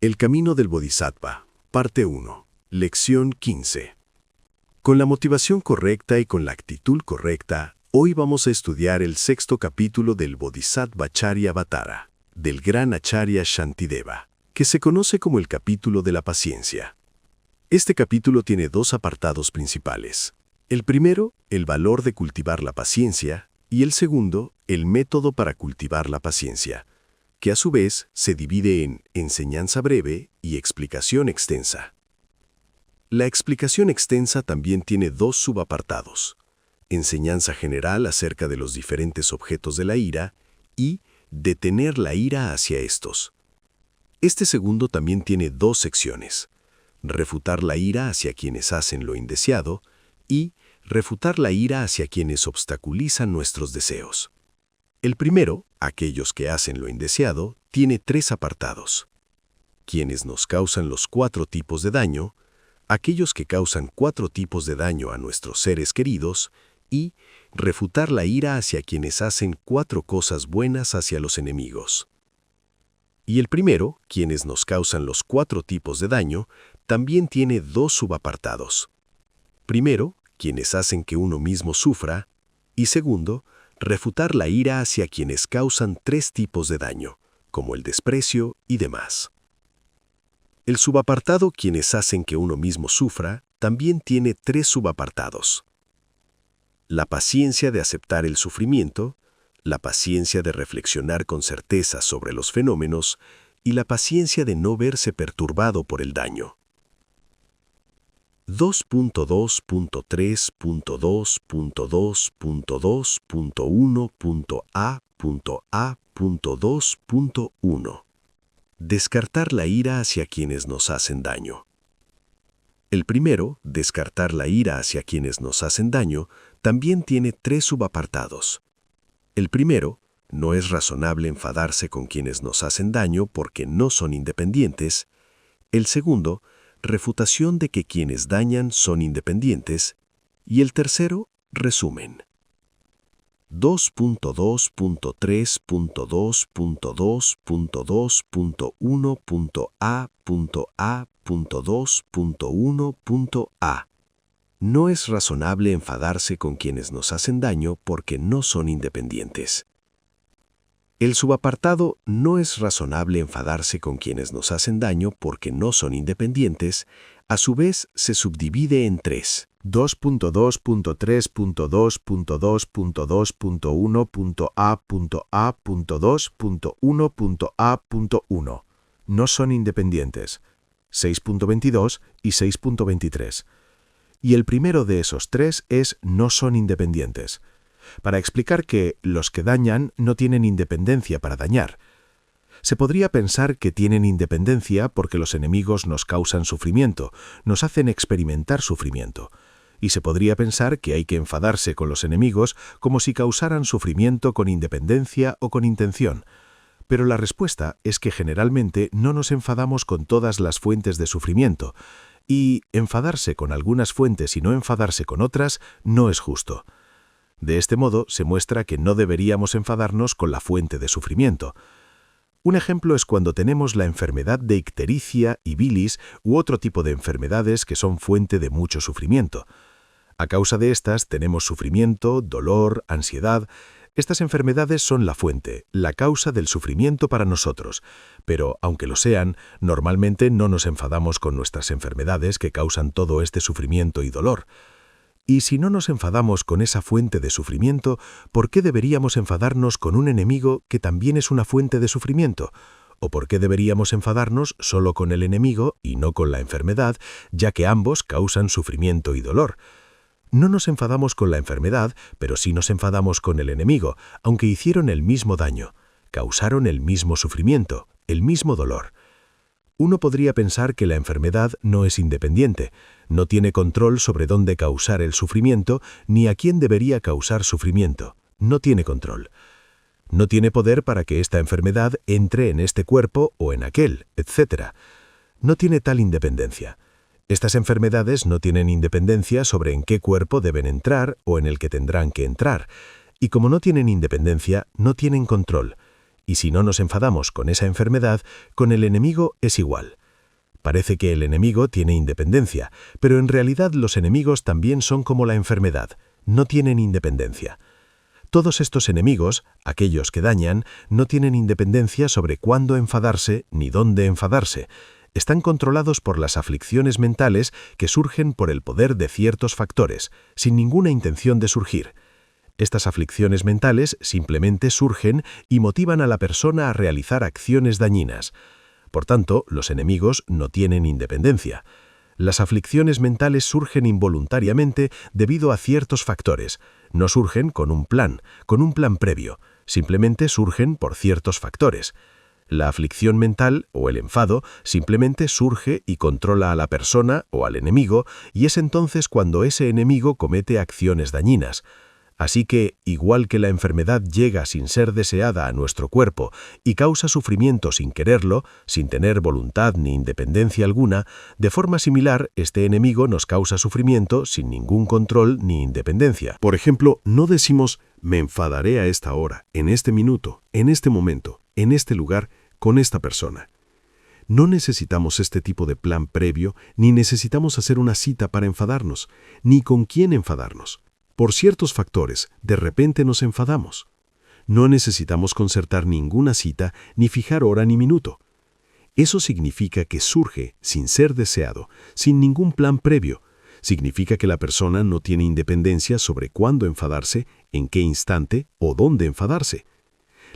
El camino del Bodhisattva, parte 1, lección 15. Con la motivación correcta y con la actitud correcta, hoy vamos a estudiar el sexto capítulo del Bodhisattva Charyavatara, del gran Acharya Shantideva, que se conoce como el capítulo de la paciencia. Este capítulo tiene dos apartados principales. El primero, el valor de cultivar la paciencia, y el segundo, el método para cultivar la paciencia, que a su vez se divide en enseñanza breve y explicación extensa. La explicación extensa también tiene dos subapartados: enseñanza general acerca de los diferentes objetos de la ira y detener la ira hacia estos. Este segundo también tiene dos secciones: refutar la ira hacia quienes hacen lo indeseado y refutar la ira hacia quienes obstaculizan nuestros deseos. El primero, aquellos que hacen lo indeseado, tiene tres apartados: quienes nos causan los 4 tipos de daño, aquellos que causan 4 tipos de daño a nuestros seres queridos y refutar la ira hacia quienes hacen 4 cosas buenas hacia los enemigos. Y el primero, quienes nos causan los 4 tipos de daño, también tiene dos subapartados. Primero, quienes hacen que uno mismo sufra, y segundo, refutar la ira hacia quienes causan 3 tipos de daño, como el desprecio y demás. El subapartado quienes hacen que uno mismo sufra también tiene 3 subapartados: la paciencia de aceptar el sufrimiento, la paciencia de reflexionar con certeza sobre los fenómenos y la paciencia de no verse perturbado por el daño. 2.2.3.2.2.1.A.A.2.1 Descartar la ira hacia quienes nos hacen daño. El primero, descartar la ira hacia quienes nos hacen daño, también tiene 3 subapartados. El primero, no es razonable enfadarse con quienes nos hacen daño porque no son independientes. El segundo, refutación de que quienes dañan son independientes. Y el tercero, resumen. 2.2.3.2.2.1.A.A.2.1.A No es razonable enfadarse con quienes nos hacen daño porque no son independientes. El subapartado no es razonable enfadarse con quienes nos hacen daño porque no son independientes, a su vez se subdivide en 3. 2.2.3.2.2.1.A.A.2.1.A.1 No son independientes, 6.22 y 6.23. Y el primero de esos 3 es no son independientes, para explicar que los que dañan no tienen independencia para dañar. Se podría pensar que tienen independencia porque los enemigos nos causan sufrimiento, nos hacen experimentar sufrimiento. Y se podría pensar que hay que enfadarse con los enemigos como si causaran sufrimiento con independencia o con intención. Pero la respuesta es que generalmente no nos enfadamos con todas las fuentes de sufrimiento, y enfadarse con algunas fuentes y no enfadarse con otras no es justo. De este modo se muestra que no deberíamos enfadarnos con la fuente de sufrimiento. Un ejemplo es cuando tenemos la enfermedad de ictericia y bilis u otro tipo de enfermedades que son fuente de mucho sufrimiento. A causa de estas tenemos sufrimiento, dolor, ansiedad. Estas enfermedades son la fuente, la causa del sufrimiento para nosotros, pero aunque lo sean, normalmente no nos enfadamos con nuestras enfermedades que causan todo este sufrimiento y dolor. Y si no nos enfadamos con esa fuente de sufrimiento, ¿por qué deberíamos enfadarnos con un enemigo que también es una fuente de sufrimiento? ¿O por qué deberíamos enfadarnos solo con el enemigo y no con la enfermedad, ya que ambos causan sufrimiento y dolor? No nos enfadamos con la enfermedad, pero sí nos enfadamos con el enemigo, aunque hicieron el mismo daño, causaron el mismo sufrimiento, el mismo dolor. Uno podría pensar que la enfermedad no es independiente, no tiene control sobre dónde causar el sufrimiento ni a quién debería causar sufrimiento, no tiene control. No tiene poder para que esta enfermedad entre en este cuerpo o en aquel, etc. No tiene tal independencia. Estas enfermedades no tienen independencia sobre en qué cuerpo deben entrar o en el que tendrán que entrar, y como no tienen independencia, no tienen control. Y si no nos enfadamos con esa enfermedad, con el enemigo es igual. Parece que el enemigo tiene independencia, pero en realidad los enemigos también son como la enfermedad, no tienen independencia. Todos estos enemigos, aquellos que dañan, no tienen independencia sobre cuándo enfadarse ni dónde enfadarse. Están controlados por las aflicciones mentales que surgen por el poder de ciertos factores, sin ninguna intención de surgir. Estas aflicciones mentales simplemente surgen y motivan a la persona a realizar acciones dañinas. Por tanto, los enemigos no tienen independencia. Las aflicciones mentales surgen involuntariamente debido a ciertos factores. No surgen con un plan previo. Simplemente surgen por ciertos factores. La aflicción mental o el enfado simplemente surge y controla a la persona o al enemigo, y es entonces cuando ese enemigo comete acciones dañinas. Así que, igual que la enfermedad llega sin ser deseada a nuestro cuerpo y causa sufrimiento sin quererlo, sin tener voluntad ni independencia alguna, de forma similar, este enemigo nos causa sufrimiento sin ningún control ni independencia. Por ejemplo, no decimos, me enfadaré a esta hora, en este minuto, en este momento, en este lugar, con esta persona. No necesitamos este tipo de plan previo, ni necesitamos hacer una cita para enfadarnos, ni con quién enfadarnos. Por ciertos factores, de repente nos enfadamos. No necesitamos concertar ninguna cita, ni fijar hora ni minuto. Eso significa que surge sin ser deseado, sin ningún plan previo. Significa que la persona no tiene independencia sobre cuándo enfadarse, en qué instante o dónde enfadarse.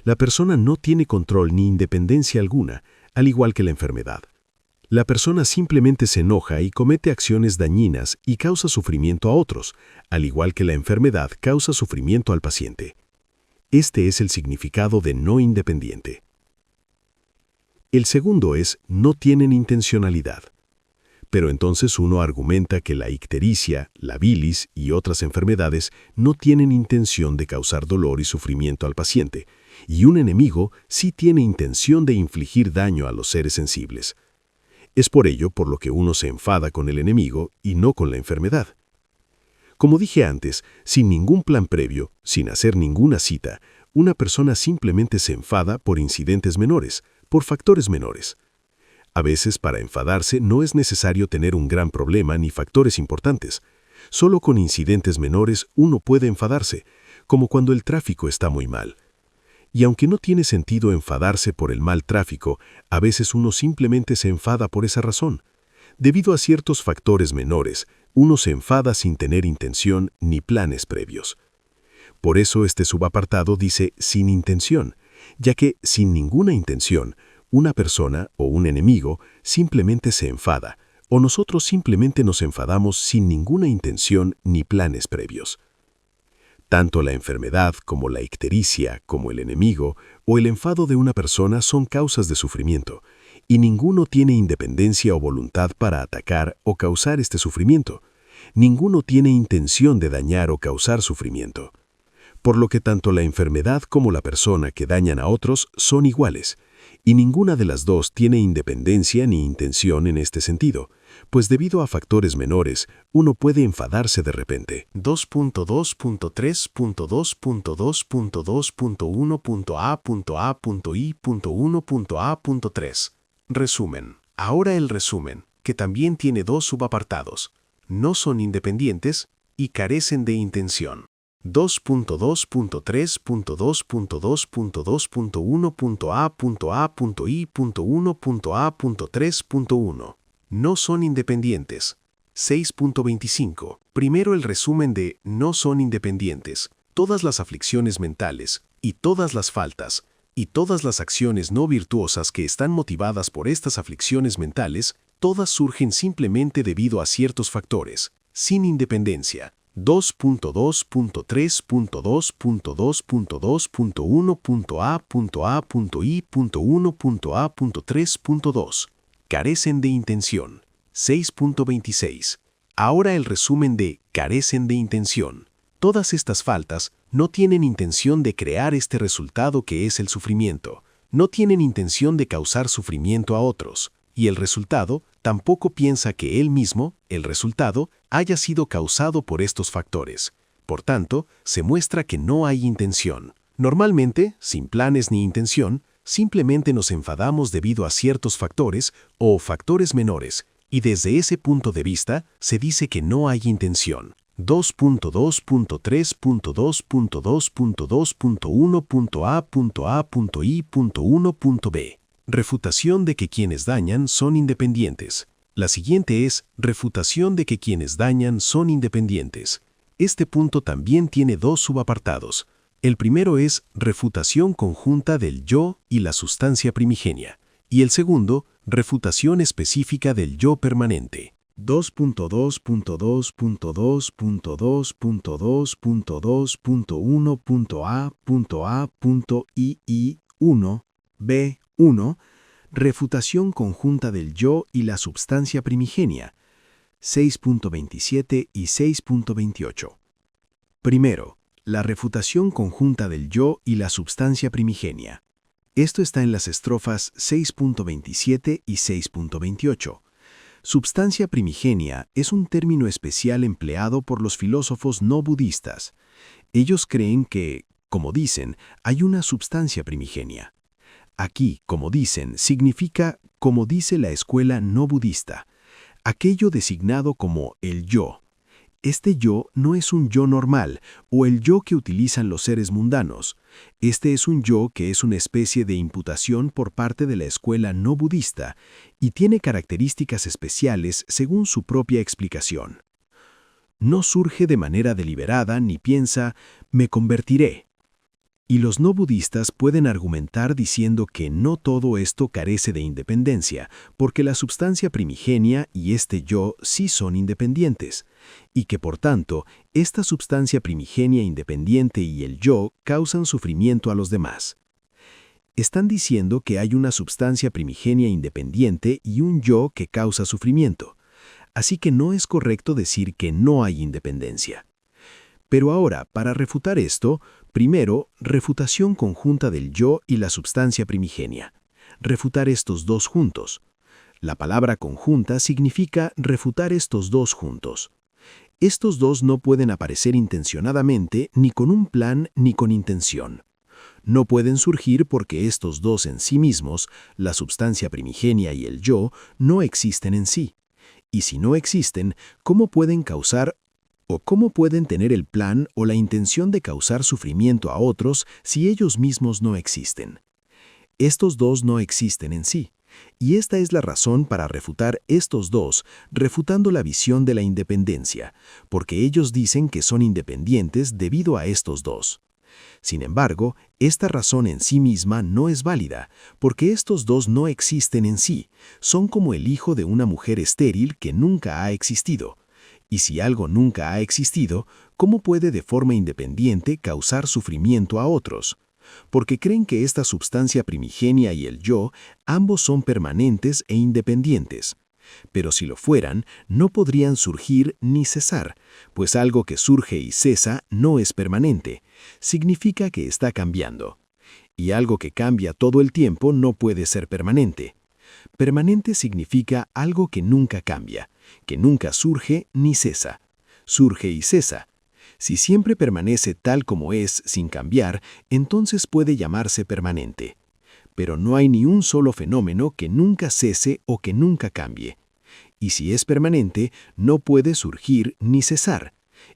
La persona no tiene control ni independencia alguna, al igual que la enfermedad. La persona simplemente se enoja y comete acciones dañinas y causa sufrimiento a otros, al igual que la enfermedad causa sufrimiento al paciente. Este es el significado de no independiente. El segundo es, no tienen intencionalidad. Pero entonces uno argumenta que la ictericia, la bilis y otras enfermedades no tienen intención de causar dolor y sufrimiento al paciente, y un enemigo sí tiene intención de infligir daño a los seres sensibles. Es por ello por lo que uno se enfada con el enemigo y no con la enfermedad. Como dije antes, sin ningún plan previo, sin hacer ninguna cita, una persona simplemente se enfada por incidentes menores, por factores menores. A veces para enfadarse no es necesario tener un gran problema ni factores importantes. Solo con incidentes menores uno puede enfadarse, como cuando el tráfico está muy mal. Y aunque no tiene sentido enfadarse por el mal tráfico, a veces uno simplemente se enfada por esa razón. Debido a ciertos factores menores, uno se enfada sin tener intención ni planes previos. Por eso este subapartado dice sin intención, ya que sin ninguna intención, una persona o un enemigo simplemente se enfada, o nosotros simplemente nos enfadamos sin ninguna intención ni planes previos. Tanto la enfermedad como la ictericia, como el enemigo o el enfado de una persona son causas de sufrimiento, y ninguno tiene independencia o voluntad para atacar o causar este sufrimiento. Ninguno tiene intención de dañar o causar sufrimiento. Por lo que tanto la enfermedad como la persona que dañan a otros son iguales, y ninguna de las dos tiene independencia ni intención en este sentido, pues debido a factores menores, uno puede enfadarse de repente. 2.2.3.2.2.1.a.I.1.A.3. Resumen. Ahora el resumen, que también tiene dos subapartados. No son independientes y carecen de intención. 2.2.3.2.2.1.A.I.1.A.3.1. No son independientes. 6.25. Primero el resumen de no son independientes. Todas las aflicciones mentales, y todas las faltas, y todas las acciones no virtuosas que están motivadas por estas aflicciones mentales, todas surgen simplemente debido a ciertos factores, sin independencia. 2.2.3.2.2.1.A.I.1.A.3.2. Carecen de intención. 6.26. Ahora el resumen de carecen de intención. Todas estas faltas no tienen intención de crear este resultado que es el sufrimiento. No tienen intención de causar sufrimiento a otros. Y el resultado tampoco piensa que él mismo, el resultado, haya sido causado por estos factores. Por tanto, se muestra que no hay intención. Normalmente, sin planes ni intención, simplemente nos enfadamos debido a ciertos factores o factores menores, y desde ese punto de vista se dice que no hay intención. 2.2.3.2.2.2.1.a.I.1.b. Refutación de que quienes dañan son independientes. La siguiente es refutación de que quienes dañan son independientes. Este punto también tiene dos subapartados. El primero es refutación conjunta del yo y la sustancia primigenia, y el segundo, refutación específica del yo permanente. 2.2.2.2.2.2.a.I.1.b1 Refutación conjunta del yo y la substancia primigenia. 6.27 y 6.28. Primero, la refutación conjunta del yo y la substancia primigenia. Esto está en las estrofas 6.27 y 6.28. Substancia primigenia es un término especial empleado por los filósofos no budistas. Ellos creen que, como dicen, hay una substancia primigenia. Aquí, como dicen, significa, como dice la escuela no budista, aquello designado como el yo. Este yo no es un yo normal o el yo que utilizan los seres mundanos. Este es un yo que es una especie de imputación por parte de la escuela no budista y tiene características especiales según su propia explicación. No surge de manera deliberada ni piensa, me convertiré. Y los no budistas pueden argumentar diciendo que no todo esto carece de independencia, porque la substancia primigenia y este yo sí son independientes, y que por tanto, esta substancia primigenia independiente y el yo causan sufrimiento a los demás. Están diciendo que hay una substancia primigenia independiente y un yo que causa sufrimiento, así que no es correcto decir que no hay independencia. Pero ahora, para refutar esto, primero, refutación conjunta del yo y la substancia primigenia. Refutar estos dos juntos. La palabra conjunta significa refutar estos dos juntos. Estos dos no pueden aparecer intencionadamente, ni con un plan, ni con intención. No pueden surgir porque estos dos en sí mismos, la substancia primigenia y el yo, no existen en sí. Y si no existen, ¿cómo pueden causar o cómo pueden tener el plan o la intención de causar sufrimiento a otros si ellos mismos no existen? Estos dos no existen en sí, y esta es la razón para refutar estos dos, refutando la visión de la independencia, porque ellos dicen que son independientes debido a estos dos. Sin embargo, esta razón en sí misma no es válida, porque estos dos no existen en sí, son como el hijo de una mujer estéril que nunca ha existido. Y si algo nunca ha existido, ¿cómo puede de forma independiente causar sufrimiento a otros? Porque creen que esta substancia primigenia y el yo, ambos son permanentes e independientes. Pero si lo fueran, no podrían surgir ni cesar, pues algo que surge y cesa no es permanente, significa que está cambiando. Y algo que cambia todo el tiempo no puede ser permanente. Permanente significa algo que nunca cambia, que nunca surge ni cesa. Surge y cesa. Si siempre permanece tal como es sin cambiar, entonces puede llamarse permanente. Pero no hay ni un solo fenómeno que nunca cese o que nunca cambie. Y si es permanente, no puede surgir ni cesar.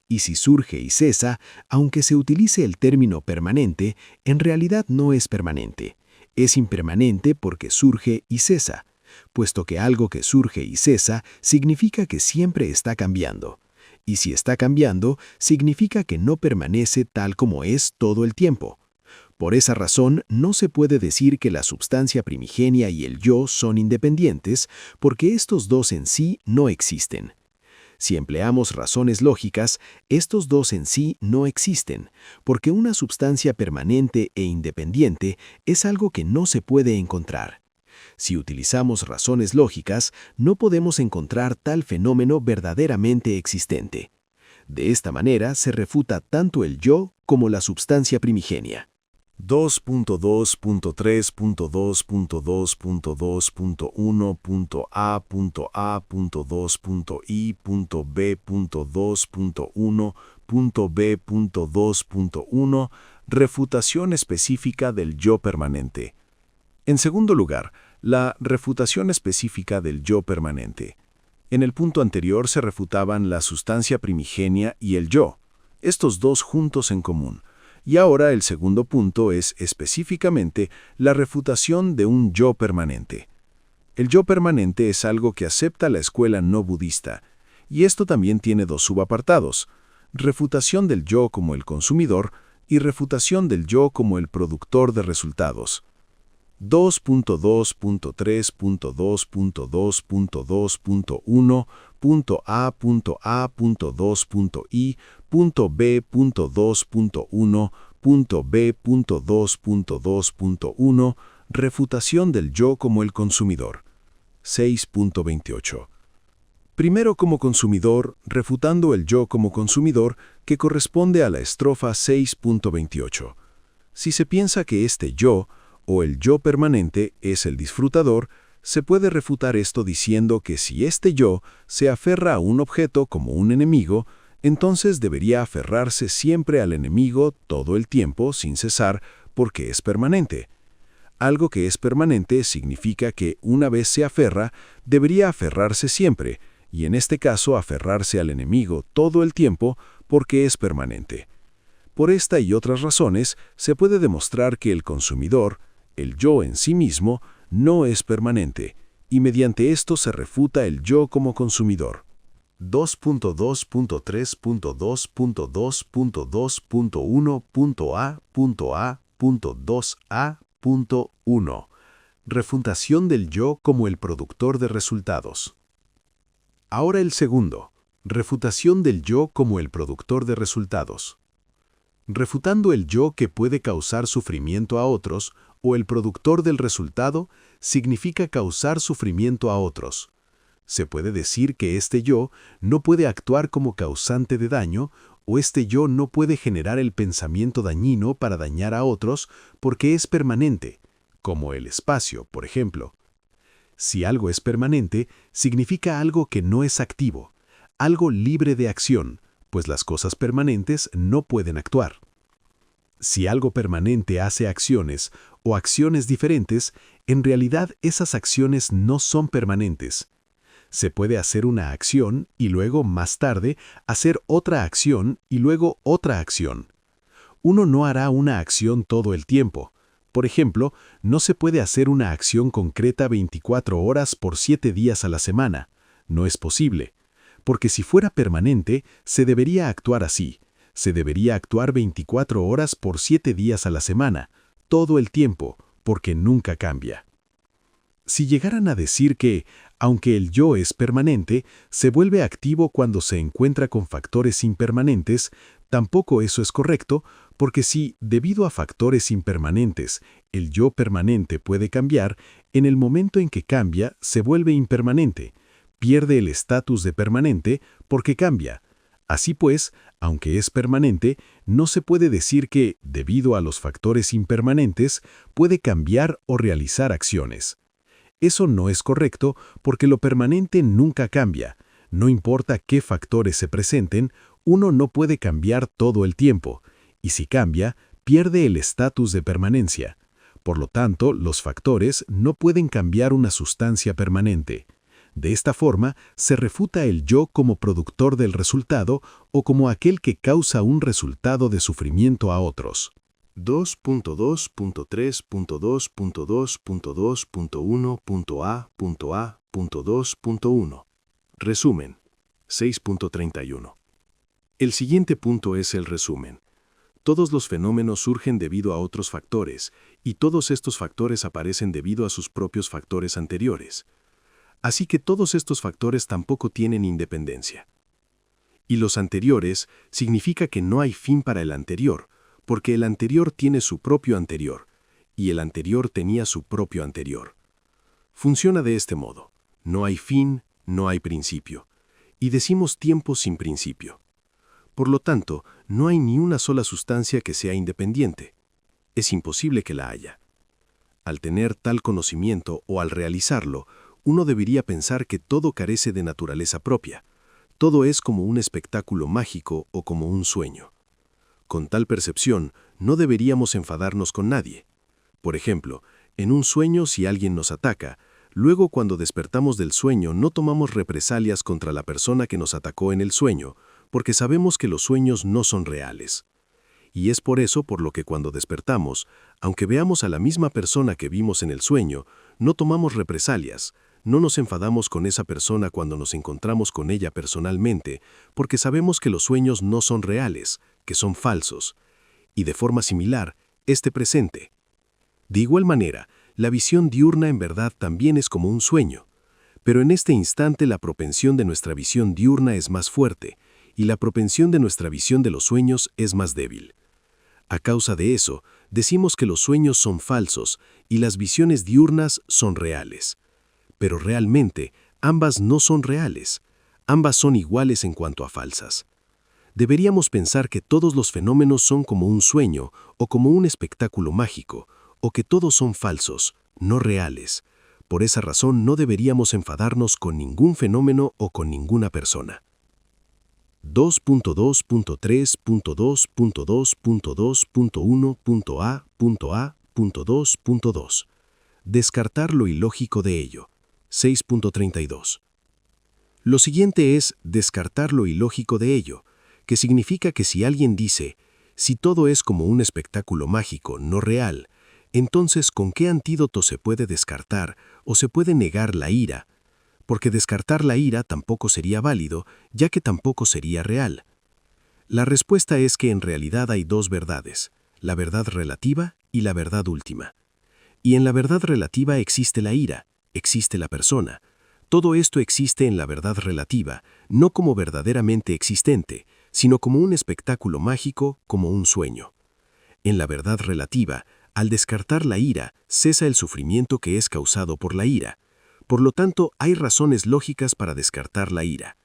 Y si surge y cesa, aunque se utilice el término permanente, en realidad no es permanente. Es impermanente porque surge y cesa, puesto que algo que surge y cesa significa que siempre está cambiando. Y si está cambiando, significa que no permanece tal como es todo el tiempo. Por esa razón, no se puede decir que la substancia primigenia y el yo son independientes, porque estos dos en sí no existen. Si empleamos razones lógicas, estos dos en sí no existen, porque una substancia permanente e independiente es algo que no se puede encontrar. Si utilizamos razones lógicas, no podemos encontrar tal fenómeno verdaderamente existente. De esta manera se refuta tanto el yo como la substancia primigenia. 2.2.3.2.2.1.a.A.2.I.B.2.1.b.2.1 refutación específica del yo permanente. En segundo lugar, la refutación específica del yo permanente. En el punto anterior se refutaban la sustancia primigenia y el yo, estos dos juntos en común. Y ahora el segundo punto es específicamente la refutación de un yo permanente. El yo permanente es algo que acepta la escuela no budista, y esto también tiene dos subapartados: refutación del yo como el consumidor y refutación del yo como el productor de resultados. 2.2.3.2.2.1.A.2.2.1.B.2.2.1 refutación del yo como el consumidor. 6.28. Primero como consumidor, refutando el yo como consumidor, que corresponde a la estrofa 6.28. Si se piensa que este yo, o el yo permanente, es el disfrutador, se puede refutar esto diciendo que si este yo se aferra a un objeto como un enemigo, entonces debería aferrarse siempre al enemigo todo el tiempo sin cesar porque es permanente. Algo que es permanente significa que una vez se aferra, debería aferrarse siempre, y en este caso aferrarse al enemigo todo el tiempo porque es permanente. Por esta y otras razones, se puede demostrar que el consumidor, el yo en sí mismo, no es permanente, y mediante esto se refuta el yo como consumidor. 2.2.3.2.2.1.A.2A.1. Refutación del yo como el productor de resultados. Ahora el segundo, refutación del yo como el productor de resultados. Refutando el yo que puede causar sufrimiento a otros, o el productor del resultado, significa causar sufrimiento a otros. Se puede decir que este yo no puede actuar como causante de daño, o este yo no puede generar el pensamiento dañino para dañar a otros porque es permanente, como el espacio, por ejemplo. Si algo es permanente, significa algo que no es activo, algo libre de acción, pues las cosas permanentes no pueden actuar. Si algo permanente hace acciones o acciones diferentes, en realidad esas acciones no son permanentes. Se puede hacer una acción y luego, más tarde, hacer otra acción y luego otra acción. Uno no hará una acción todo el tiempo. Por ejemplo, no se puede hacer una acción concreta 24 horas por 7 días a la semana. No es posible. Porque si fuera permanente, se debería actuar así. Se debería actuar 24 horas por 7 días a la semana, todo el tiempo, porque nunca cambia. Si llegaran a decir que, aunque el yo es permanente, se vuelve activo cuando se encuentra con factores impermanentes, tampoco eso es correcto, porque si, debido a factores impermanentes, el yo permanente puede cambiar, en el momento en que cambia, se vuelve impermanente, pierde el estatus de permanente porque cambia. Así pues, aunque es permanente, no se puede decir que, debido a los factores impermanentes, puede cambiar o realizar acciones. Eso no es correcto porque lo permanente nunca cambia. No importa qué factores se presenten, uno no puede cambiar todo el tiempo, y si cambia, pierde el estatus de permanencia. Por lo tanto, los factores no pueden cambiar una sustancia permanente. De esta forma, se refuta el yo como productor del resultado o como aquel que causa un resultado de sufrimiento a otros. 2.2.3.2.2.1.A.2.1. Resumen. 6.31. El siguiente punto es el resumen. Todos los fenómenos surgen debido a otros factores, y todos estos factores aparecen debido a sus propios factores anteriores. Así que todos estos factores tampoco tienen independencia. Y los anteriores significa que no hay fin para el anterior, porque el anterior tiene su propio anterior, y el anterior tenía su propio anterior. Funciona de este modo: no hay fin, no hay principio, y decimos tiempo sin principio. Por lo tanto, no hay ni una sola sustancia que sea independiente. Es imposible que la haya. Al tener tal conocimiento o al realizarlo, uno debería pensar que todo carece de naturaleza propia. Todo es como un espectáculo mágico o como un sueño. Con tal percepción, no deberíamos enfadarnos con nadie. Por ejemplo, en un sueño si alguien nos ataca, luego cuando despertamos del sueño no tomamos represalias contra la persona que nos atacó en el sueño, porque sabemos que los sueños no son reales. Y es por eso por lo que cuando despertamos, aunque veamos a la misma persona que vimos en el sueño, no tomamos represalias, no nos enfadamos con esa persona cuando nos encontramos con ella personalmente, porque sabemos que los sueños no son reales, que son falsos. Y de forma similar, este presente. De igual manera, la visión diurna en verdad también es como un sueño, pero en este instante la propensión de nuestra visión diurna es más fuerte y la propensión de nuestra visión de los sueños es más débil. A causa de eso, decimos que los sueños son falsos y las visiones diurnas son reales. Pero realmente, ambas no son reales. Ambas son iguales en cuanto a falsas. Deberíamos pensar que todos los fenómenos son como un sueño o como un espectáculo mágico, o que todos son falsos, no reales. Por esa razón no deberíamos enfadarnos con ningún fenómeno o con ninguna persona. 2.2.3.2.2.2.1.a.2.2. Descartar lo ilógico de ello. 6.32. Lo siguiente es descartar lo ilógico de ello, que significa que si alguien dice, si todo es como un espectáculo mágico, no real, entonces ¿con qué antídoto se puede descartar o se puede negar la ira? Porque descartar la ira tampoco sería válido, ya que tampoco sería real. La respuesta es que en realidad hay dos verdades, la verdad relativa y la verdad última. Y en la verdad relativa existe la ira, existe la persona. Todo esto existe en la verdad relativa, no como verdaderamente existente, sino como un espectáculo mágico, como un sueño. En la verdad relativa, al descartar la ira, cesa el sufrimiento que es causado por la ira. Por lo tanto, hay razones lógicas para descartar la ira.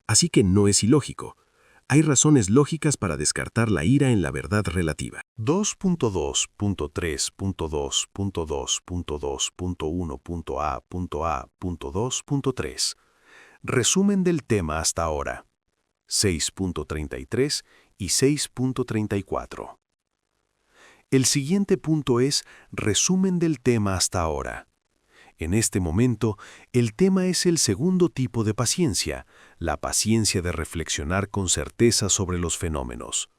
Así que no es ilógico. Hay razones lógicas para descartar la ira en la verdad relativa. 2.2.3.2.2.1.a.2.3. Resumen del tema hasta ahora. 6.33 y 6.34. El siguiente punto es resumen del tema hasta ahora. En este momento, el tema es el segundo tipo de paciencia, la paciencia de reflexionar con certeza sobre los fenómenos.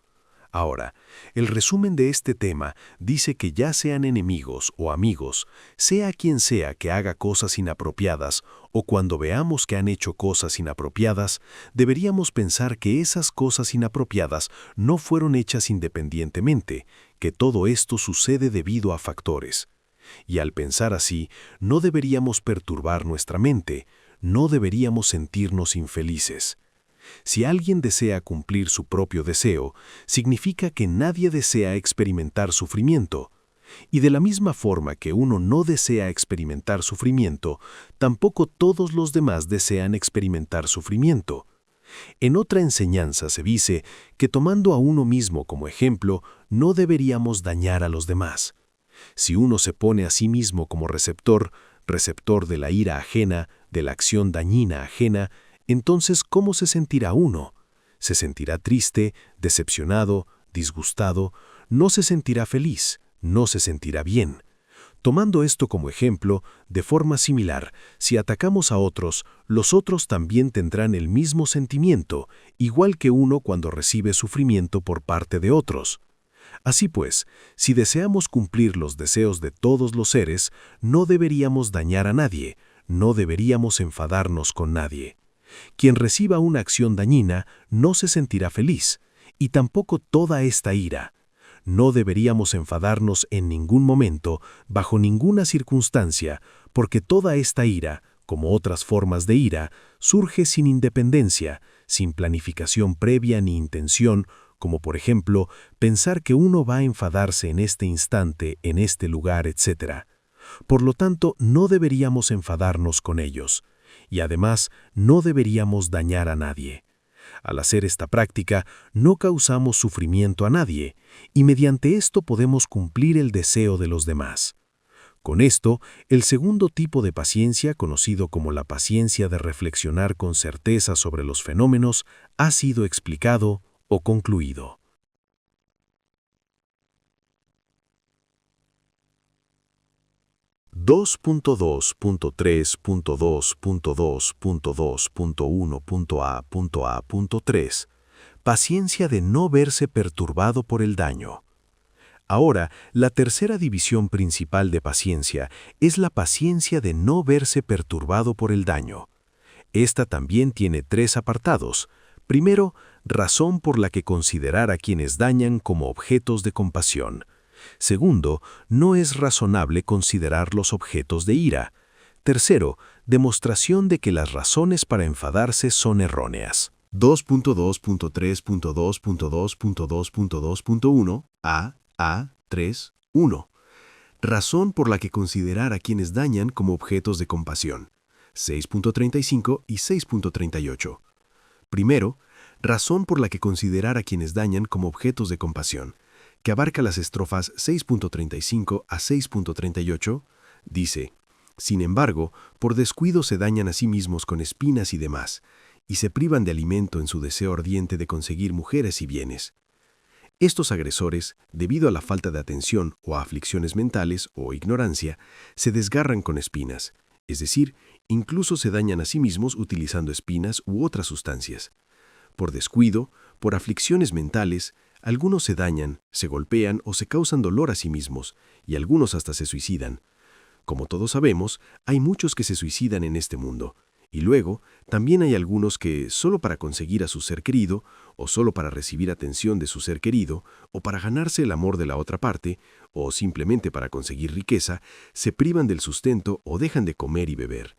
Ahora, el resumen de este tema dice que ya sean enemigos o amigos, sea quien sea que haga cosas inapropiadas o cuando veamos que han hecho cosas inapropiadas, deberíamos pensar que esas cosas inapropiadas no fueron hechas independientemente, que todo esto sucede debido a factores. Y al pensar así, no deberíamos perturbar nuestra mente, no deberíamos sentirnos infelices. Si alguien desea cumplir su propio deseo, significa que nadie desea experimentar sufrimiento. Y de la misma forma que uno no desea experimentar sufrimiento, tampoco todos los demás desean experimentar sufrimiento. En otra enseñanza se dice que tomando a uno mismo como ejemplo, no deberíamos dañar a los demás. Si uno se pone a sí mismo como receptor de la ira ajena, de la acción dañina ajena, entonces ¿cómo se sentirá uno? Se sentirá triste, decepcionado, disgustado, no se sentirá feliz, no se sentirá bien. Tomando esto como ejemplo, de forma similar, si atacamos a otros, los otros también tendrán el mismo sentimiento, igual que uno cuando recibe sufrimiento por parte de otros. Así pues, si deseamos cumplir los deseos de todos los seres, no deberíamos dañar a nadie, no deberíamos enfadarnos con nadie. Quien reciba una acción dañina no se sentirá feliz, y tampoco toda esta ira. No deberíamos enfadarnos en ningún momento, bajo ninguna circunstancia, porque toda esta ira, como otras formas de ira, surge sin independencia, sin planificación previa ni intención, como por ejemplo, pensar que uno va a enfadarse en este instante, en este lugar, etc. Por lo tanto, no deberíamos enfadarnos con ellos. Y además, no deberíamos dañar a nadie. Al hacer esta práctica, no causamos sufrimiento a nadie, y mediante esto podemos cumplir el deseo de los demás. Con esto, el segundo tipo de paciencia, conocido como la paciencia de reflexionar con certeza sobre los fenómenos, ha sido explicado o concluido. 2.2.3.2.2.2.1.a.3. Paciencia de no verse perturbado por el daño. Ahora, la tercera división principal de paciencia es la paciencia de no verse perturbado por el daño. Esta también tiene 3 apartados. Primero, razón por la que considerar a quienes dañan como objetos de compasión. Segundo, no es razonable considerarlos objetos de ira. Tercero, demostración de que las razones para enfadarse son erróneas. 2.2.3.2.2.2.2.1 A.3.1. Razón por la que considerar a quienes dañan como objetos de compasión. 6.35 y 6.38. Primero, razón por la que considerar a quienes dañan como objetos de compasión, que abarca las estrofas 6.35 a 6.38, dice: sin embargo, por descuido se dañan a sí mismos con espinas y demás, y se privan de alimento en su deseo ardiente de conseguir mujeres y bienes. Estos agresores, debido a la falta de atención o a aflicciones mentales o ignorancia, se desgarran con espinas, es decir, incluso se dañan a sí mismos utilizando espinas u otras sustancias. Por descuido, por aflicciones mentales, algunos se dañan, se golpean o se causan dolor a sí mismos, y algunos hasta se suicidan. Como todos sabemos, hay muchos que se suicidan en este mundo, y luego también hay algunos que, solo para conseguir a su ser querido, o solo para recibir atención de su ser querido, o para ganarse el amor de la otra parte, o simplemente para conseguir riqueza, se privan del sustento o dejan de comer y beber.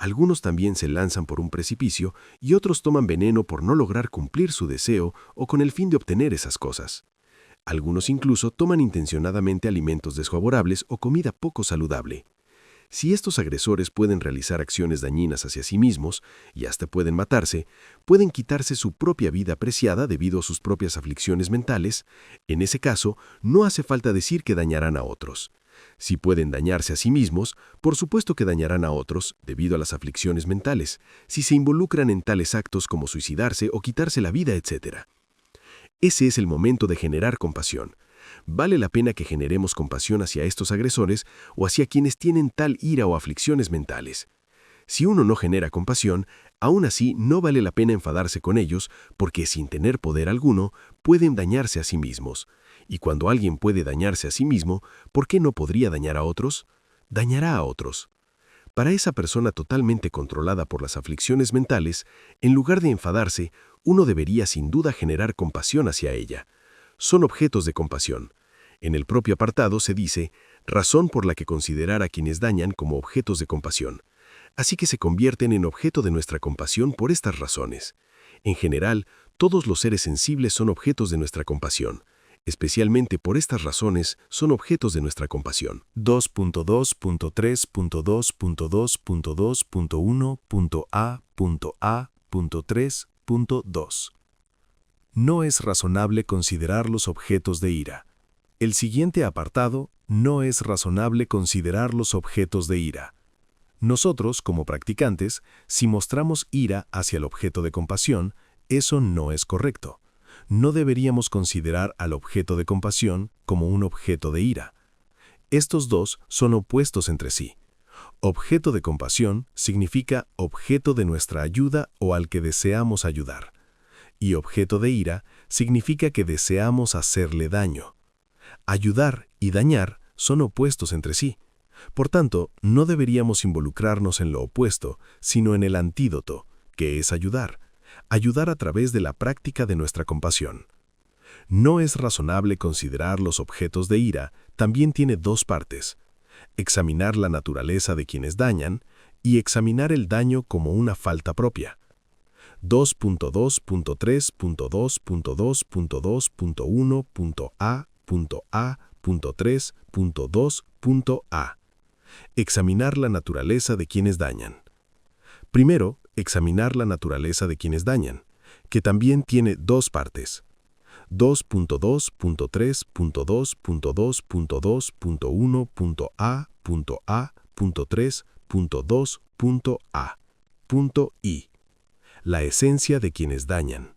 Algunos también se lanzan por un precipicio y otros toman veneno por no lograr cumplir su deseo o con el fin de obtener esas cosas. Algunos incluso toman intencionadamente alimentos desfavorables o comida poco saludable. Si estos agresores pueden realizar acciones dañinas hacia sí mismos y hasta pueden matarse, pueden quitarse su propia vida preciada debido a sus propias aflicciones mentales, en ese caso no hace falta decir que dañarán a otros. Si pueden dañarse a sí mismos, por supuesto que dañarán a otros debido a las aflicciones mentales, si se involucran en tales actos como suicidarse o quitarse la vida, etc. Ese es el momento de generar compasión. Vale la pena que generemos compasión hacia estos agresores o hacia quienes tienen tal ira o aflicciones mentales. Si uno no genera compasión, aún así no vale la pena enfadarse con ellos porque sin tener poder alguno pueden dañarse a sí mismos. Y cuando alguien puede dañarse a sí mismo, ¿por qué no podría dañar a otros? Dañará a otros. Para esa persona totalmente controlada por las aflicciones mentales, en lugar de enfadarse, uno debería sin duda generar compasión hacia ella. Son objetos de compasión. En el propio apartado se dice, razón por la que considerar a quienes dañan como objetos de compasión. Así que se convierten en objeto de nuestra compasión por estas razones. En general, todos los seres sensibles son objetos de nuestra compasión. Especialmente por estas razones son objetos de nuestra compasión. 2.2.3.2.2.1.a.3.2. No es razonable considerarlos objetos de ira. El siguiente apartado, no es razonable considerarlos objetos de ira. Nosotros, como practicantes, si mostramos ira hacia el objeto de compasión, eso no es correcto. No deberíamos considerar al objeto de compasión como un objeto de ira. Estos dos son opuestos entre sí. Objeto de compasión significa objeto de nuestra ayuda o al que deseamos ayudar. Y objeto de ira significa que deseamos hacerle daño. Ayudar y dañar son opuestos entre sí. Por tanto, no deberíamos involucrarnos en lo opuesto, sino en el antídoto, que es ayudar. Ayudar a través de la práctica de nuestra compasión. No es razonable considerar los objetos de ira, también tiene 2 partes. Examinar la naturaleza de quienes dañan y examinar el daño como una falta propia. 2.2.3.2.2.1.a.3.2.a. Examinar la naturaleza de quienes dañan. Primero, examinar la naturaleza de quienes dañan, que también tiene 2 partes. 2.2.3.2.2.1.a.3.2.a.I. La esencia de quienes dañan.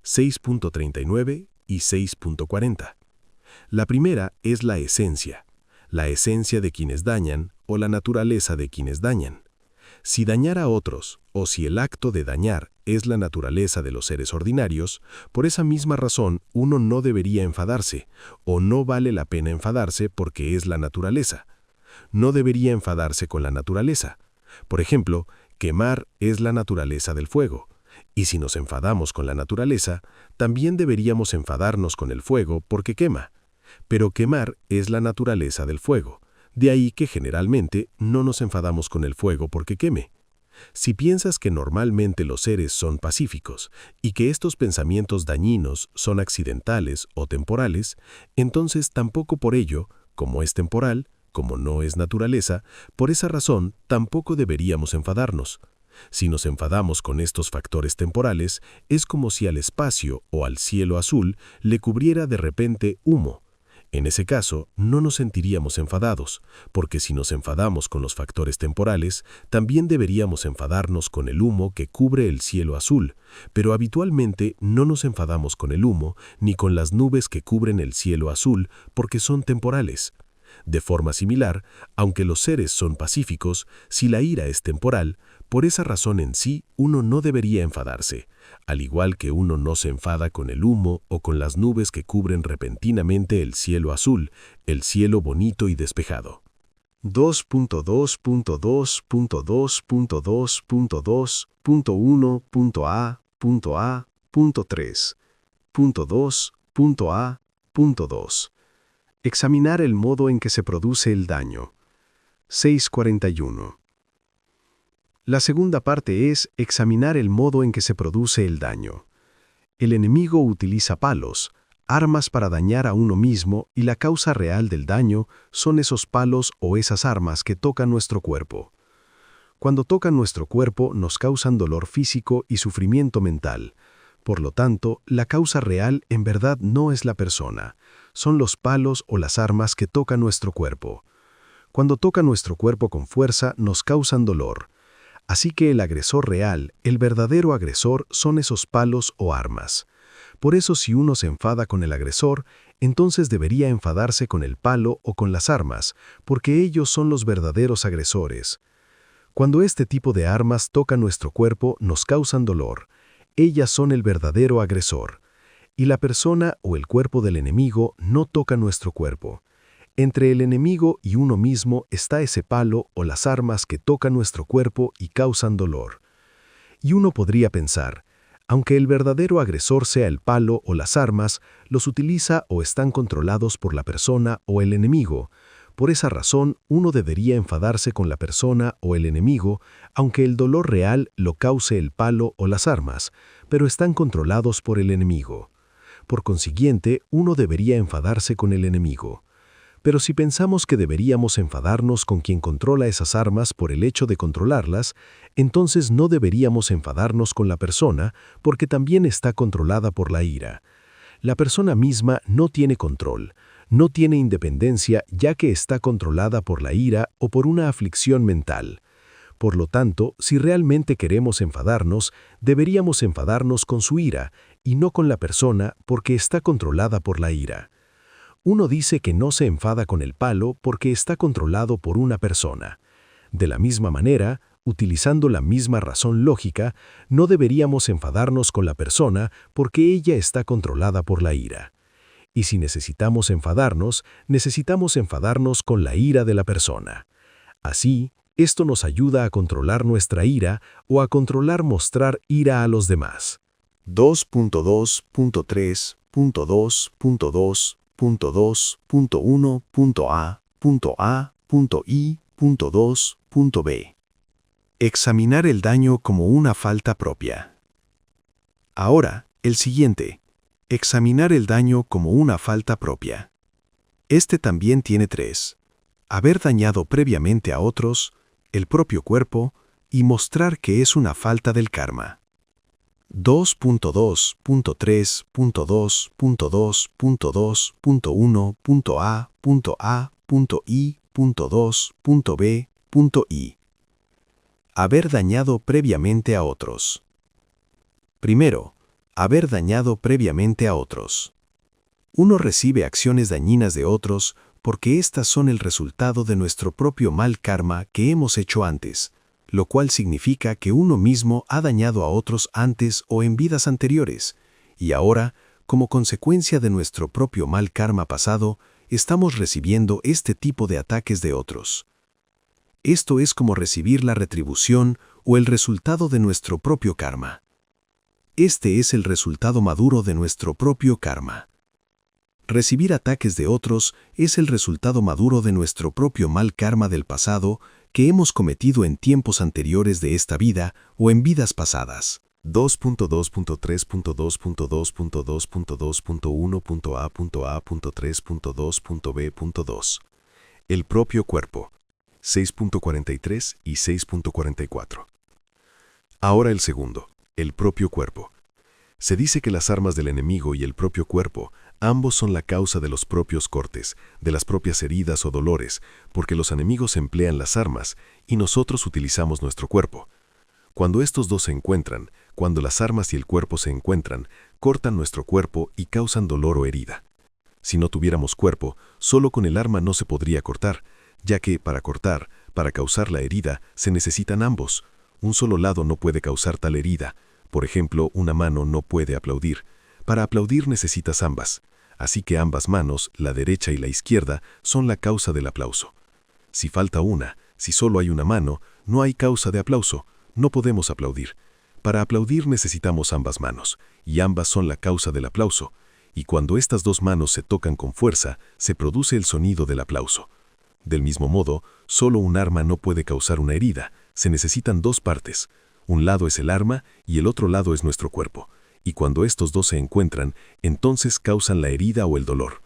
6.39 y 6.40. La primera es la esencia. la esencia de quienes dañan o la naturaleza de quienes dañan. Si dañar a otros, o si el acto de dañar es la naturaleza de los seres ordinarios, por esa misma razón uno no debería enfadarse, o no vale la pena enfadarse porque es la naturaleza. No debería enfadarse con la naturaleza. Por ejemplo, quemar es la naturaleza del fuego. Y si nos enfadamos con la naturaleza, también deberíamos enfadarnos con el fuego porque quema. Pero quemar es la naturaleza del fuego. De ahí que generalmente no nos enfadamos con el fuego porque queme. Si piensas que normalmente los seres son pacíficos y que estos pensamientos dañinos son accidentales o temporales, entonces tampoco por ello, como es temporal, como no es naturaleza, por esa razón tampoco deberíamos enfadarnos. Si nos enfadamos con estos factores temporales, es como si al espacio o al cielo azul le cubriera de repente humo. En ese caso, no nos sentiríamos enfadados, porque si nos enfadamos con los factores temporales, también deberíamos enfadarnos con el humo que cubre el cielo azul, pero habitualmente no nos enfadamos con el humo ni con las nubes que cubren el cielo azul porque son temporales. De forma similar, aunque los seres son pacíficos, si la ira es temporal, por esa razón en sí uno no debería enfadarse, al igual que uno no se enfada con el humo o con las nubes que cubren repentinamente el cielo azul, el cielo bonito y despejado. 2.2.2.2.2.1.a.2.a.2. Examinar el modo en que se produce el daño. 6.41. La segunda parte es examinar el modo en que se produce el daño. El enemigo utiliza palos, armas para dañar a uno mismo y la causa real del daño son esos palos o esas armas que tocan nuestro cuerpo. Cuando tocan nuestro cuerpo nos causan dolor físico y sufrimiento mental. Por lo tanto, la causa real en verdad no es la persona, son los palos o las armas que tocan nuestro cuerpo. Cuando tocan nuestro cuerpo con fuerza nos causan dolor. Así que el agresor real, el verdadero agresor, son esos palos o armas. Por eso si uno se enfada con el agresor, entonces debería enfadarse con el palo o con las armas, porque ellos son los verdaderos agresores. Cuando este tipo de armas tocan nuestro cuerpo, nos causan dolor. Ellas son el verdadero agresor. Y la persona o el cuerpo del enemigo no toca nuestro cuerpo. Entre el enemigo y uno mismo está ese palo o las armas que tocan nuestro cuerpo y causan dolor. Y uno podría pensar, aunque el verdadero agresor sea el palo o las armas, los utiliza o están controlados por la persona o el enemigo. Por esa razón, uno debería enfadarse con la persona o el enemigo, aunque el dolor real lo cause el palo o las armas, pero están controlados por el enemigo. Por consiguiente, uno debería enfadarse con el enemigo. Pero si pensamos que deberíamos enfadarnos con quien controla esas armas por el hecho de controlarlas, entonces no deberíamos enfadarnos con la persona porque también está controlada por la ira. La persona misma no tiene control, no tiene independencia ya que está controlada por la ira o por una aflicción mental. Por lo tanto, si realmente queremos enfadarnos, deberíamos enfadarnos con su ira y no con la persona porque está controlada por la ira. Uno dice que no se enfada con el palo porque está controlado por una persona. De la misma manera, utilizando la misma razón lógica, no deberíamos enfadarnos con la persona porque ella está controlada por la ira. Y si necesitamos enfadarnos con la ira de la persona. Así, esto nos ayuda a controlar nuestra ira o a controlar mostrar ira a los demás. 2.2.3.2.2.1.a.I.2.b. Examinar el daño como una falta propia. Ahora, el siguiente. Examinar el daño como una falta propia. Este también tiene 3. Haber dañado previamente a otros, el propio cuerpo, y mostrar que es una falta del karma. 2.2.3.2.2.1.a.I.2.b.I. Haber dañado previamente a otros. Primero, haber dañado previamente a otros. Uno recibe acciones dañinas de otros porque éstas son el resultado de nuestro propio mal karma que hemos hecho antes, lo cual significa que uno mismo ha dañado a otros antes o en vidas anteriores, y ahora, como consecuencia de nuestro propio mal karma pasado, estamos recibiendo este tipo de ataques de otros. Esto es como recibir la retribución o el resultado de nuestro propio karma. Este es el resultado maduro de nuestro propio karma. Recibir ataques de otros es el resultado maduro de nuestro propio mal karma del pasado que hemos cometido en tiempos anteriores de esta vida o en vidas pasadas. 2.2.3.2.2.2.1.a.a.3.2.b.2. El propio cuerpo. 6.43 y 6.44. Ahora el segundo, el propio cuerpo. Se dice que las armas del enemigo y el propio cuerpo, ambos son la causa de los propios cortes, de las propias heridas o dolores, porque los enemigos emplean las armas y nosotros utilizamos nuestro cuerpo. Cuando estos dos se encuentran, cuando las armas y el cuerpo se encuentran, cortan nuestro cuerpo y causan dolor o herida. Si no tuviéramos cuerpo, solo con el arma no se podría cortar, ya que para cortar, para causar la herida, se necesitan ambos. Un solo lado no puede causar tal herida. Por ejemplo, una mano no puede aplaudir. Para aplaudir necesitas ambas. Así que ambas manos, la derecha y la izquierda, son la causa del aplauso. Si falta una, si solo hay una mano, no hay causa de aplauso. No podemos aplaudir. Para aplaudir necesitamos ambas manos, y ambas son la causa del aplauso. Y cuando estas dos manos se tocan con fuerza, se produce el sonido del aplauso. Del mismo modo, solo un arma no puede causar una herida. Se necesitan dos partes. Un lado es el arma y el otro lado es nuestro cuerpo. Y cuando estos dos se encuentran, entonces causan la herida o el dolor.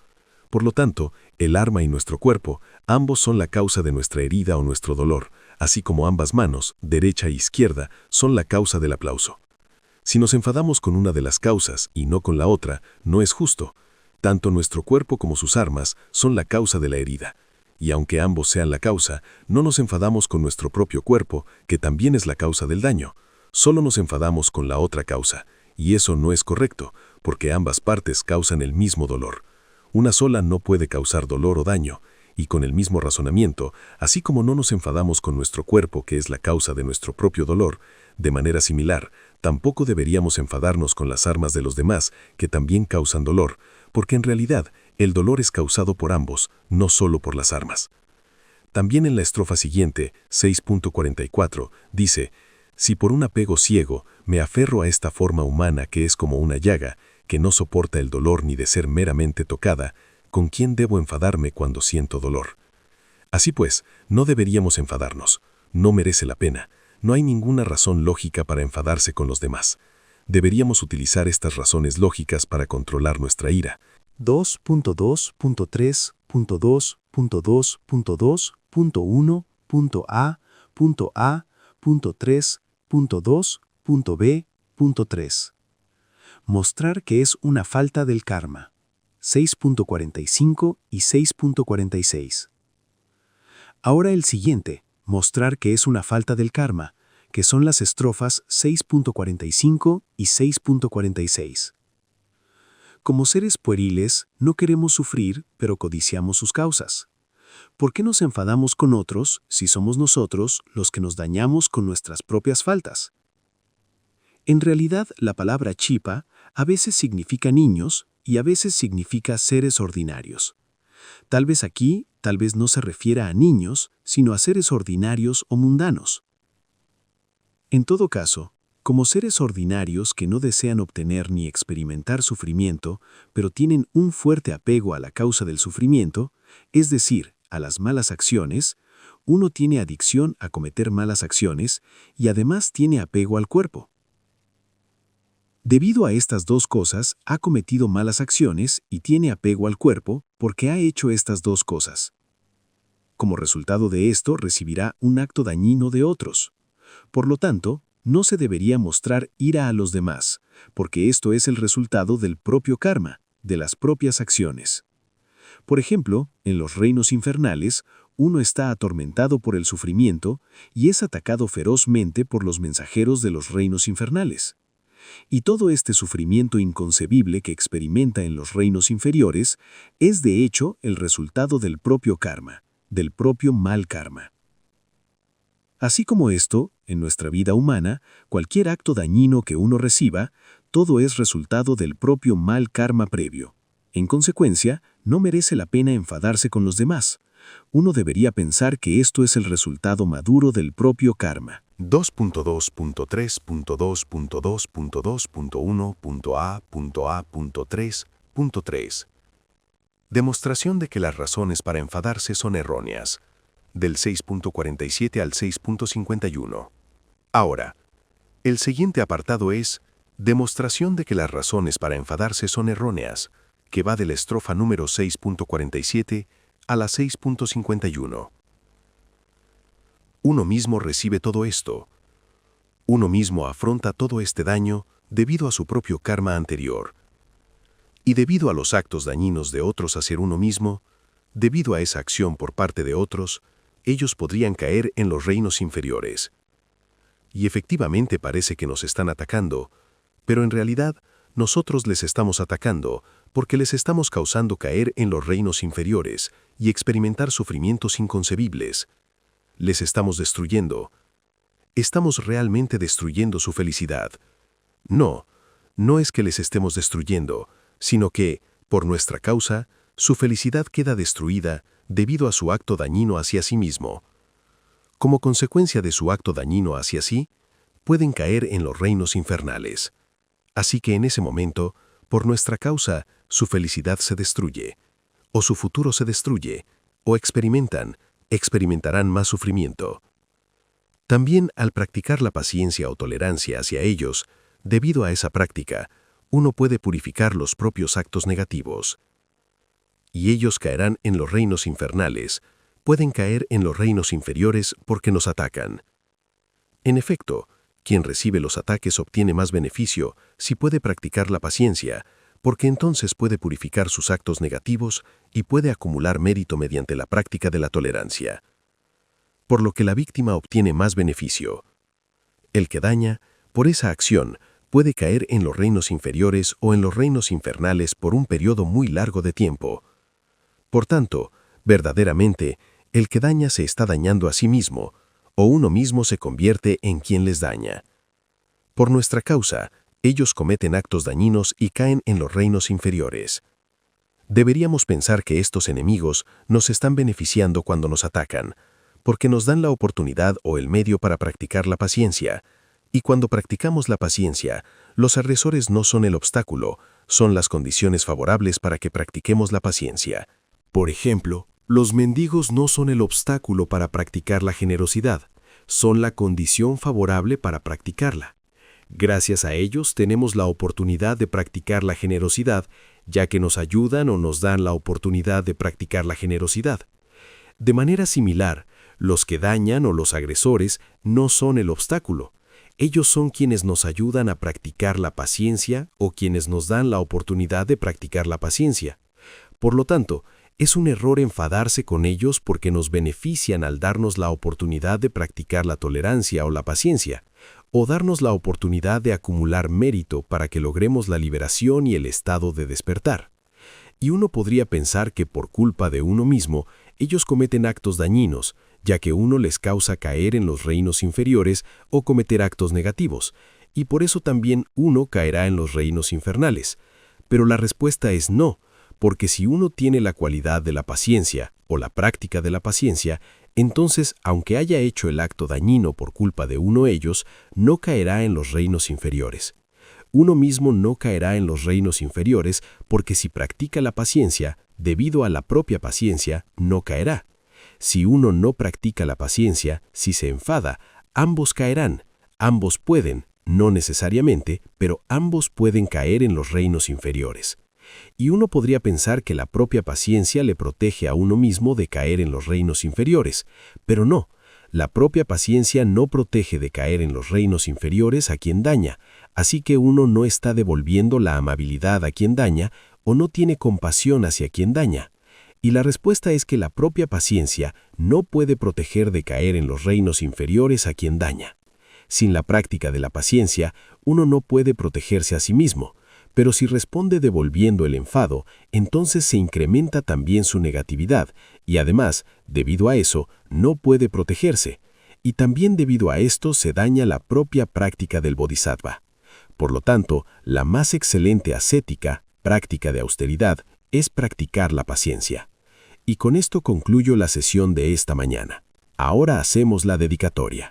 Por lo tanto, el arma y nuestro cuerpo, ambos son la causa de nuestra herida o nuestro dolor, así como ambas manos, derecha e izquierda, son la causa del aplauso. Si nos enfadamos con una de las causas y no con la otra, no es justo. Tanto nuestro cuerpo como sus armas son la causa de la herida. Y aunque ambos sean la causa, no nos enfadamos con nuestro propio cuerpo, que también es la causa del daño. Solo nos enfadamos con la otra causa, y eso no es correcto, porque ambas partes causan el mismo dolor. Una sola no puede causar dolor o daño, y con el mismo razonamiento, así como no nos enfadamos con nuestro cuerpo, que es la causa de nuestro propio dolor, de manera similar, tampoco deberíamos enfadarnos con las armas de los demás, que también causan dolor, porque en realidad el dolor es causado por ambos, no solo por las armas. También en la estrofa siguiente, 6.44, dice: si por un apego ciego me aferro a esta forma humana que es como una llaga, que no soporta el dolor ni de ser meramente tocada, ¿con quién debo enfadarme cuando siento dolor? Así pues, no deberíamos enfadarnos. No merece la pena. No hay ninguna razón lógica para enfadarse con los demás. Deberíamos utilizar estas razones lógicas para controlar nuestra ira. 2.2.3.2.2.1.a.3.2.b.3. Mostrar que es una falta del karma. 6.45 y 6.46. Ahora el siguiente, mostrar que es una falta del karma, que son las estrofas 6.45 y 6.46. Como seres pueriles, no queremos sufrir, pero codiciamos sus causas. ¿Por qué nos enfadamos con otros si somos nosotros los que nos dañamos con nuestras propias faltas? En realidad, la palabra chipa a veces significa niños y a veces significa seres ordinarios. Tal vez aquí, tal vez no se refiera a niños, sino a seres ordinarios o mundanos. En todo caso, como seres ordinarios que no desean obtener ni experimentar sufrimiento, pero tienen un fuerte apego a la causa del sufrimiento, es decir, a las malas acciones, uno tiene adicción a cometer malas acciones y además tiene apego al cuerpo. Debido a estas dos cosas, ha cometido malas acciones y tiene apego al cuerpo porque ha hecho estas dos cosas. Como resultado de esto, recibirá un acto dañino de otros. Por lo tanto, no se debería mostrar ira a los demás, porque esto es el resultado del propio karma, de las propias acciones. Por ejemplo, en los reinos infernales, uno está atormentado por el sufrimiento y es atacado ferozmente por los mensajeros de los reinos infernales. Y todo este sufrimiento inconcebible que experimenta en los reinos inferiores es de hecho el resultado del propio karma, del propio mal karma. Así como esto, en nuestra vida humana, cualquier acto dañino que uno reciba, todo es resultado del propio mal karma previo. En consecuencia, no merece la pena enfadarse con los demás. Uno debería pensar que esto es el resultado maduro del propio karma. 2.2.3.2.2.1.a.3.3. Demostración de que las razones para enfadarse son erróneas. Del 6.47 al 6.51. Ahora, el siguiente apartado es demostración de que las razones para enfadarse son erróneas, que va de la estrofa número 6.47 a la 6.51. Uno mismo recibe todo esto. Uno mismo afronta todo este daño debido a su propio karma anterior. Y debido a los actos dañinos de otros hacia uno mismo, debido a esa acción por parte de otros, ellos podrían caer en los reinos inferiores. Y efectivamente parece que nos están atacando, pero en realidad nosotros les estamos atacando porque les estamos causando caer en los reinos inferiores y experimentar sufrimientos inconcebibles. Les estamos destruyendo. Estamos realmente destruyendo su felicidad. No, no es que les estemos destruyendo, sino que, por nuestra causa, su felicidad queda destruida debido a su acto dañino hacia sí mismo. Como consecuencia de su acto dañino hacia sí, pueden caer en los reinos infernales. Así que en ese momento, por nuestra causa, su felicidad se destruye, o su futuro se destruye, o experimentarán más sufrimiento. También al practicar la paciencia o tolerancia hacia ellos, debido a esa práctica, uno puede purificar los propios actos negativos. Y ellos caerán en los reinos infernales, pueden caer en los reinos inferiores porque nos atacan. En efecto, quien recibe los ataques obtiene más beneficio si puede practicar la paciencia, porque entonces puede purificar sus actos negativos y puede acumular mérito mediante la práctica de la tolerancia. Por lo que la víctima obtiene más beneficio. El que daña, por esa acción, puede caer en los reinos inferiores o en los reinos infernales por un periodo muy largo de tiempo. Por tanto, verdaderamente, el que daña se está dañando a sí mismo, o uno mismo se convierte en quien les daña. Por nuestra causa, ellos cometen actos dañinos y caen en los reinos inferiores. Deberíamos pensar que estos enemigos nos están beneficiando cuando nos atacan, porque nos dan la oportunidad o el medio para practicar la paciencia, y cuando practicamos la paciencia, los agresores no son el obstáculo, son las condiciones favorables para que practiquemos la paciencia. Por ejemplo, los mendigos no son el obstáculo para practicar la generosidad, son la condición favorable para practicarla. Gracias a ellos tenemos la oportunidad de practicar la generosidad, ya que nos ayudan o nos dan la oportunidad de practicar la generosidad. De manera similar, los que dañan o los agresores no son el obstáculo. Ellos son quienes nos ayudan a practicar la paciencia o quienes nos dan la oportunidad de practicar la paciencia. Por lo tanto, es un error enfadarse con ellos porque nos benefician al darnos la oportunidad de practicar la tolerancia o la paciencia, o darnos la oportunidad de acumular mérito para que logremos la liberación y el estado de despertar. Y uno podría pensar que por culpa de uno mismo, ellos cometen actos dañinos, ya que uno les causa caer en los reinos inferiores o cometer actos negativos, y por eso también uno caerá en los reinos infernales. Pero la respuesta es no, porque si uno tiene la cualidad de la paciencia o la práctica de la paciencia, entonces, aunque haya hecho el acto dañino por culpa de uno de ellos, no caerá en los reinos inferiores. Uno mismo no caerá en los reinos inferiores porque si practica la paciencia, debido a la propia paciencia, no caerá. Si uno no practica la paciencia, si se enfada, ambos caerán, ambos pueden, no necesariamente, pero ambos pueden caer en los reinos inferiores. Y uno podría pensar que la propia paciencia le protege a uno mismo de caer en los reinos inferiores, pero no, la propia paciencia no protege de caer en los reinos inferiores a quien daña, así que uno no está devolviendo la amabilidad a quien daña o no tiene compasión hacia quien daña. Y la respuesta es que la propia paciencia no puede proteger de caer en los reinos inferiores a quien daña. Sin la práctica de la paciencia, uno no puede protegerse a sí mismo, pero si responde devolviendo el enfado, entonces se incrementa también su negatividad y además, debido a eso, no puede protegerse. Y también debido a esto se daña la propia práctica del bodhisattva. Por lo tanto, la más excelente ascética, práctica de austeridad, es practicar la paciencia. Y con esto concluyo la sesión de esta mañana. Ahora hacemos la dedicatoria.